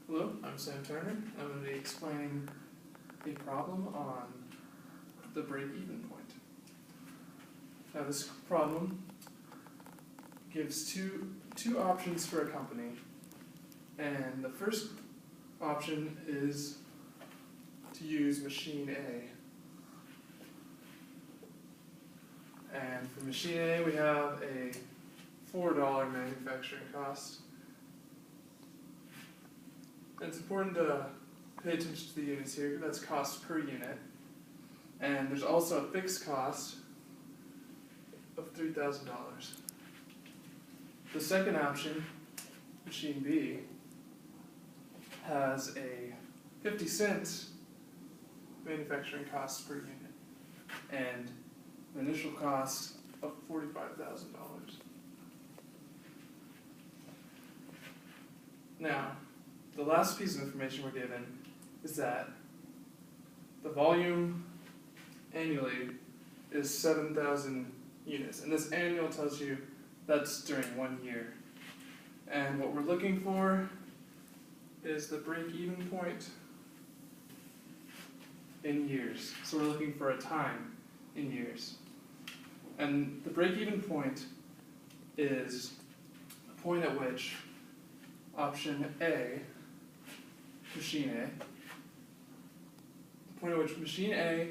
Hello, I'm Sam Turner. I'm going to be explaining a problem on the break-even point. Now this problem gives two options for a company, and the first option is to use machine A. And for machine A we have a $4 manufacturing cost. And it's important to pay attention to the units here, that's cost per unit. And there's also a fixed cost of $3,000. The second option, machine B, has a 50 cents manufacturing cost per unit and an initial cost of $45,000. Now, the last piece of information we're given is that the volume annually is 7,000 units, and this annual tells you that's during 1 year. And what we're looking for is the break-even point in years. So we're looking for a time in years. And the break-even point is a point at which option A, machine A, the point at which machine A,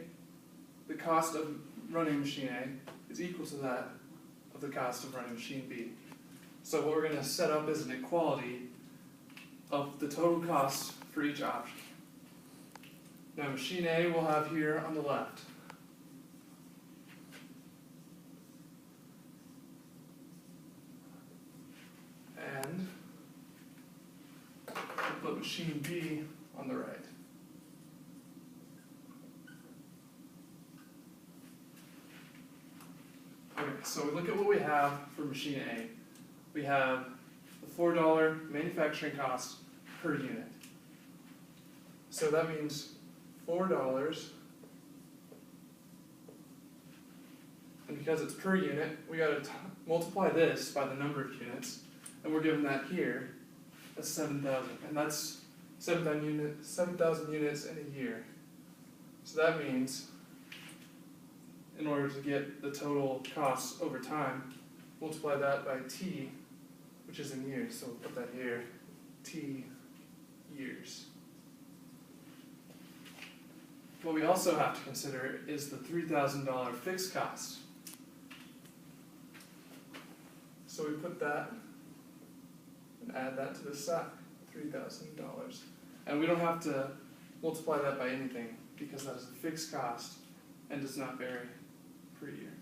the cost of running machine A is equal to that of the cost of running machine B. So what we're going to set up is an equality of the total cost for each option. Now machine A we'll have here on the left. And we'll put machine B on the right. Okay, so we look at what we have for machine A. We have the $4 manufacturing cost per unit. So that means $4, and because it's per unit, we got to multiply this by the number of units, and we're given that here as 7,000, and that's 7,000 units in a year. So that means, in order to get the total cost over time, multiply that by T, which is in years, so we'll put that here, T years. What we also have to consider is the $3,000 fixed cost. So we put that and add that to the side, $3,000. And we don't have to multiply that by anything because that is a fixed cost and does not vary per year.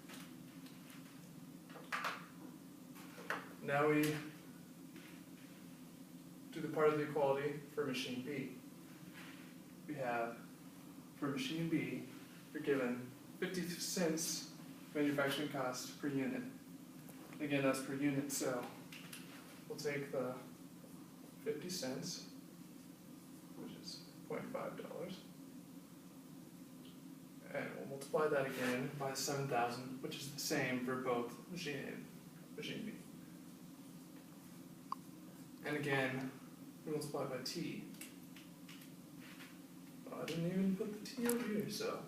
Now we do the part of the equality for machine B. We have, for machine B, you're given 50 cents manufacturing cost per unit. Again, that's per unit, so we'll take the 50 cents, which is $0.5, and we'll multiply that again by 7,000, which is the same for both machine A and machine B. And again, we multiply by T. I didn't even put the T over here, so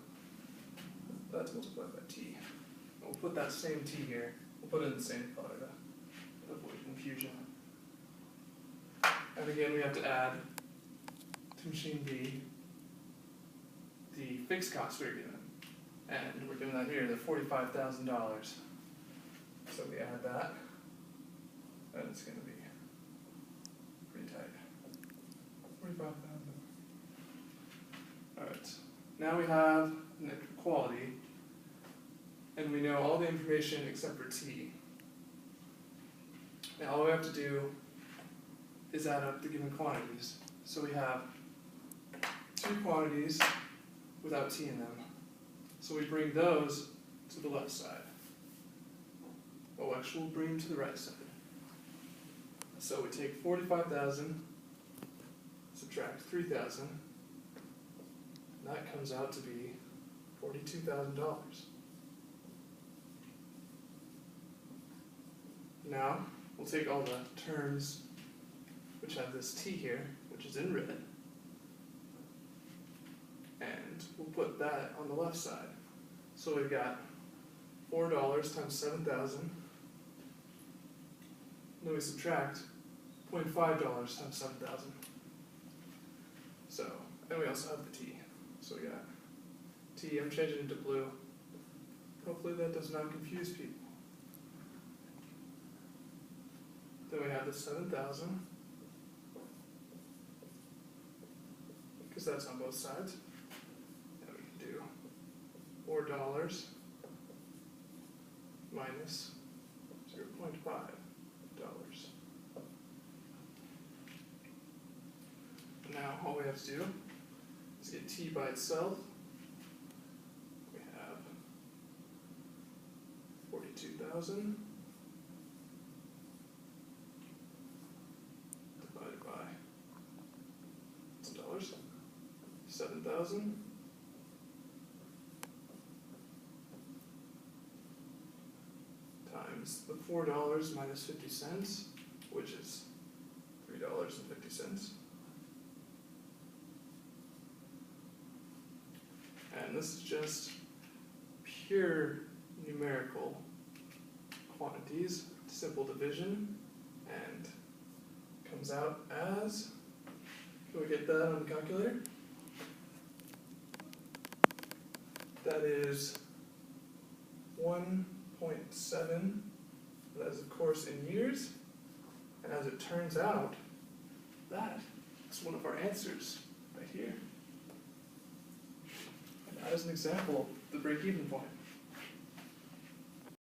that's multiplied by T. And we'll put that same T here. We'll put it in the same color to avoid confusion. And again, we have to add to machine B the fixed cost we're given. And we're given that here, the $45,000. So we add that, and it's going to be pretty tight. 45,000. Alright, now we have an equality, and we know all the information except for T. Now all we have to do is add up the given quantities. So we have two quantities without T in them. So we bring those to the left side. Oh, actually we'll bring them to the right side. So we take 45,000, subtract 3,000, and that comes out to be $42,000. Now, we'll take all the terms which have this T here, which which is in red. And we'll put that on the left side. So we've got $4 times 7,000. Then we subtract $0.5 times 7,000. So, and we also have the T. So we got T, I'm changing it to blue. Hopefully that does not confuse people. Then we have the 7,000, because that's on both sides. And we can do $4 minus $0.5. Now all we have to do is get T by itself. We have 42,000 divided by $10, 7,000 times the $4 minus 50 cents, which is $3.50. And this is just pure numerical quantities, simple division, and comes out as, can we get that on the calculator? That is 1.7, that is of course in years, and as it turns out, that is one of our answers right here. And that is an example of the break-even point.